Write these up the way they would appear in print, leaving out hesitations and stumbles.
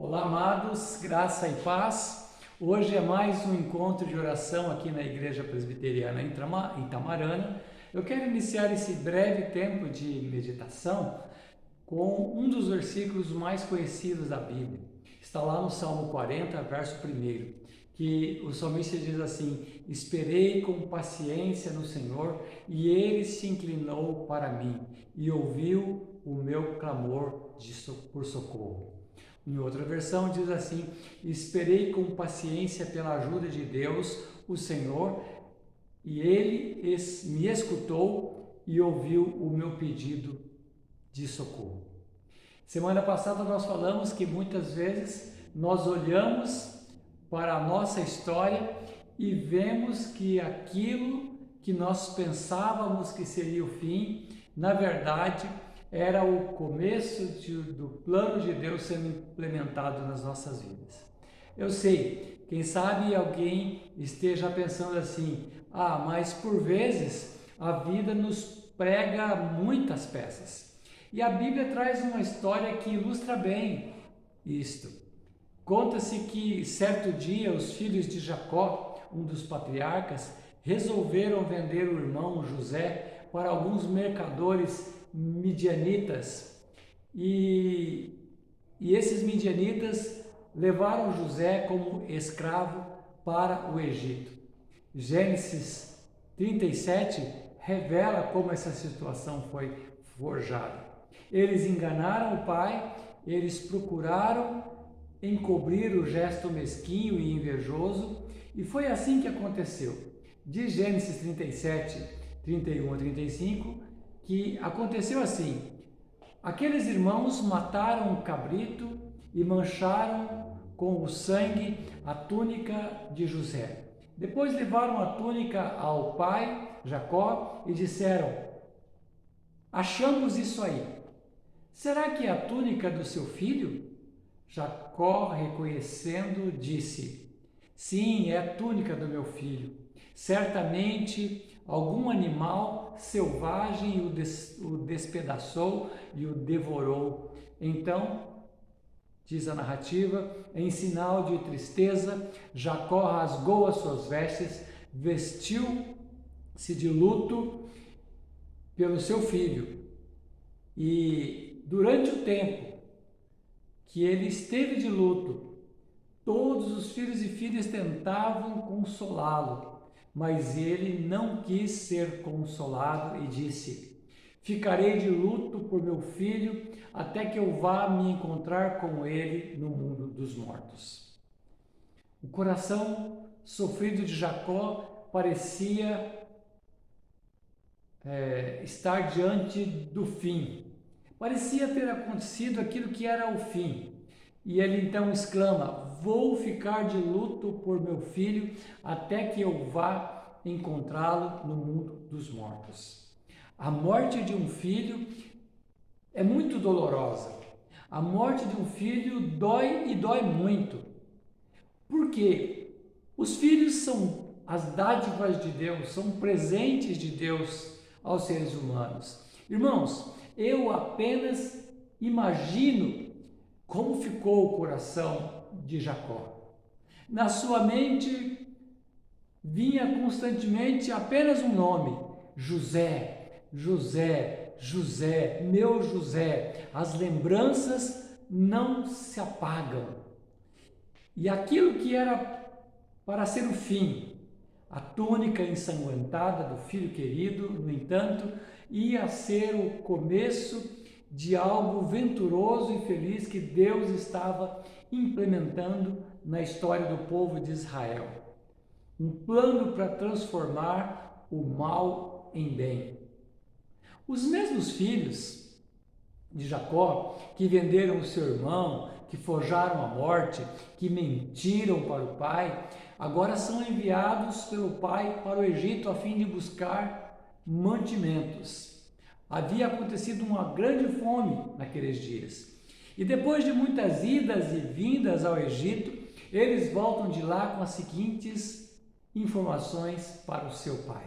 Olá, amados, graça e paz. Hoje é mais um encontro de oração aqui na Igreja Presbiteriana em Itamarana. Eu quero iniciar esse breve tempo de meditação com um dos versículos mais conhecidos da Bíblia. Está lá no Salmo 40, verso 1, que o salmista diz assim: Esperei com paciência no Senhor, e Ele se inclinou para mim e ouviu o meu clamor por socorro. Em outra versão diz assim: Esperei com paciência pela ajuda de Deus, o Senhor, e Ele me escutou e ouviu o meu pedido de socorro. Semana passada nós falamos que muitas vezes nós olhamos para a nossa história e vemos que aquilo que nós pensávamos que seria o fim, na verdade, era o começo do plano de Deus sendo implementado nas nossas vidas. Eu sei, quem sabe alguém esteja pensando assim: mas por vezes a vida nos prega muitas peças. E a Bíblia traz uma história que ilustra bem isto. Conta-se que certo dia os filhos de Jacó, um dos patriarcas, resolveram vender o irmão José para alguns mercadores midianitas, e esses midianitas levaram José como escravo para o Egito. Gênesis 37 revela como essa situação foi forjada. Eles enganaram o pai, eles procuraram encobrir o gesto mesquinho e invejoso, e foi assim que aconteceu. De Gênesis 37, 31 a 35, que aconteceu assim: aqueles irmãos mataram um cabrito e mancharam com o sangue a túnica de José. Depois levaram a túnica ao pai, Jacó, e disseram: achamos isso aí. Será que é a túnica do seu filho? Jacó, reconhecendo, disse: sim, é a túnica do meu filho. Certamente algum animal selvagem o despedaçou e o devorou. Então, diz a narrativa, em sinal de tristeza, Jacó rasgou as suas vestes, vestiu-se de luto pelo seu filho. E durante o tempo que ele esteve de luto, todos os filhos e filhas tentavam consolá-lo, mas ele não quis ser consolado e disse: ficarei de luto por meu filho até que eu vá me encontrar com ele no mundo dos mortos. O coração sofrido de Jacó parecia estar diante do fim. Parecia ter acontecido aquilo que era o fim. E ele então exclama: vou ficar de luto por meu filho até que eu vá encontrá-lo no mundo dos mortos. A morte de um filho é muito dolorosa. A morte de um filho dói e dói muito. Por quê? Os filhos são as dádivas de Deus, são presentes de Deus aos seres humanos. Irmãos, eu apenas imagino como ficou o coração de Jacó. Na sua mente vinha constantemente apenas um nome: José, José, José, meu José. As lembranças não se apagam. E aquilo que era para ser o fim, a túnica ensanguentada do filho querido, no entanto, ia ser o começo de algo venturoso e feliz que Deus estava implementando na história do povo de Israel. Um plano para transformar o mal em bem. Os mesmos filhos de Jacó, que venderam o seu irmão, que forjaram a morte, que mentiram para o pai, agora são enviados pelo pai para o Egito a fim de buscar mantimentos. Havia acontecido uma grande fome naqueles dias. E depois de muitas idas e vindas ao Egito, eles voltam de lá com as seguintes informações para o seu pai.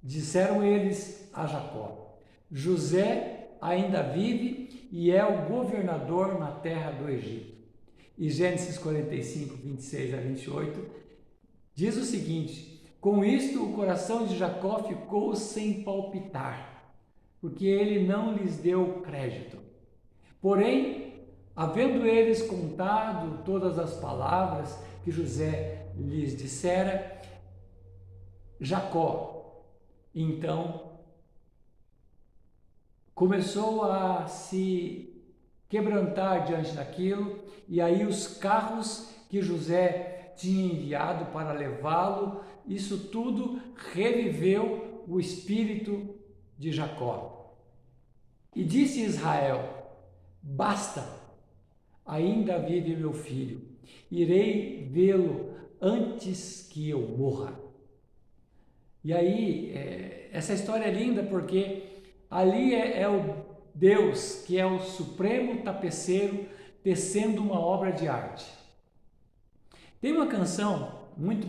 Disseram eles a Jacó: José ainda vive e é o governador na terra do Egito. E Gênesis 45, 26 a 28, diz o seguinte: com isto o coração de Jacó ficou sem palpitar, porque ele não lhes deu crédito. Porém, havendo eles contado todas as palavras que José lhes dissera, Jacó, então, começou a se quebrantar diante daquilo, e aí os carros que José tinha enviado para levá-lo, isso tudo reviveu o espírito de Jacó. E disse Israel: basta, ainda vive meu filho, irei vê-lo antes que eu morra. E aí, essa história é linda porque ali é o Deus que é o supremo tapeceiro tecendo uma obra de arte. Tem uma canção muito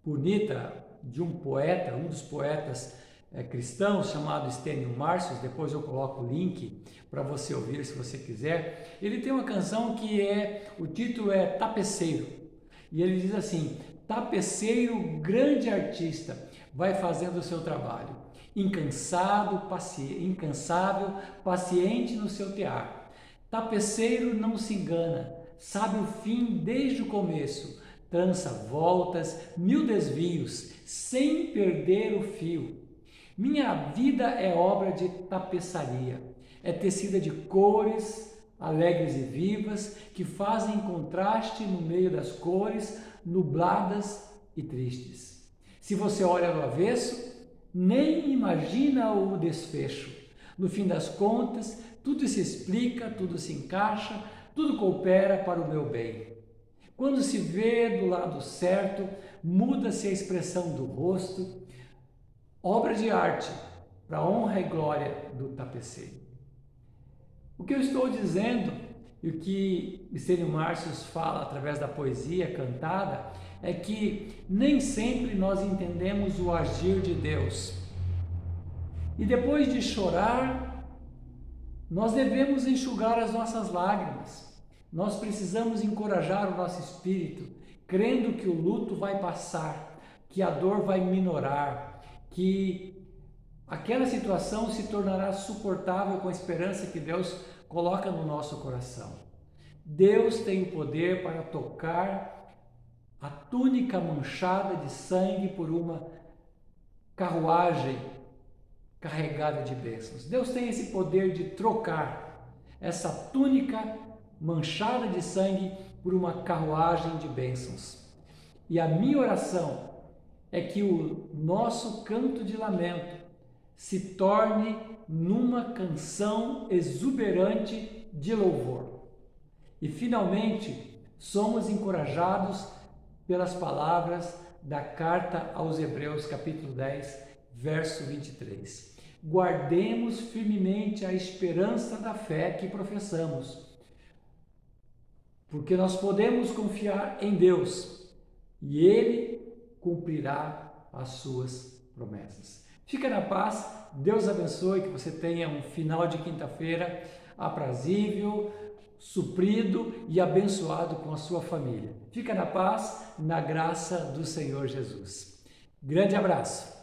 bonita de um poeta, um dos poetas cristãos, chamado Estênio Marcius. Depois eu coloco o link para você ouvir se você quiser. Ele tem uma canção que o título é Tapeceiro, e ele diz assim: tapeceiro, grande artista, vai fazendo o seu trabalho, incansável, paciente no seu tear. Tapeceiro não se engana, sabe o fim desde o começo, trança voltas, mil desvios, sem perder o fio. Minha vida é obra de tapeçaria, é tecida de cores alegres e vivas, que fazem contraste no meio das cores nubladas e tristes. Se você olha do avesso, nem imagina o desfecho. No fim das contas, tudo se explica, tudo se encaixa, tudo coopera para o meu bem. Quando se vê do lado certo, muda-se a expressão do rosto. Obra de arte, para a honra e glória do tapeceiro. O que eu estou dizendo, e o que Estênio Marcius fala através da poesia cantada, é que nem sempre nós entendemos o agir de Deus. E depois de chorar, nós devemos enxugar as nossas lágrimas. Nós precisamos encorajar o nosso espírito, crendo que o luto vai passar, que a dor vai minorar, que aquela situação se tornará suportável com a esperança que Deus coloca no nosso coração. Deus tem o poder para tocar a túnica manchada de sangue por uma carruagem carregada de bênçãos. Deus tem esse poder de trocar essa túnica manchada de sangue por uma carruagem de bênçãos. E a minha oração é que o nosso canto de lamento se torne numa canção exuberante de louvor. E finalmente, somos encorajados pelas palavras da carta aos Hebreus, capítulo 10, verso 23. Guardemos firmemente a esperança da fé que professamos, porque nós podemos confiar em Deus e Ele cumprirá as suas promessas. Fica na paz, Deus abençoe, que você tenha um final de quinta-feira aprazível, suprido e abençoado com a sua família. Fica na paz, na graça do Senhor Jesus. Grande abraço!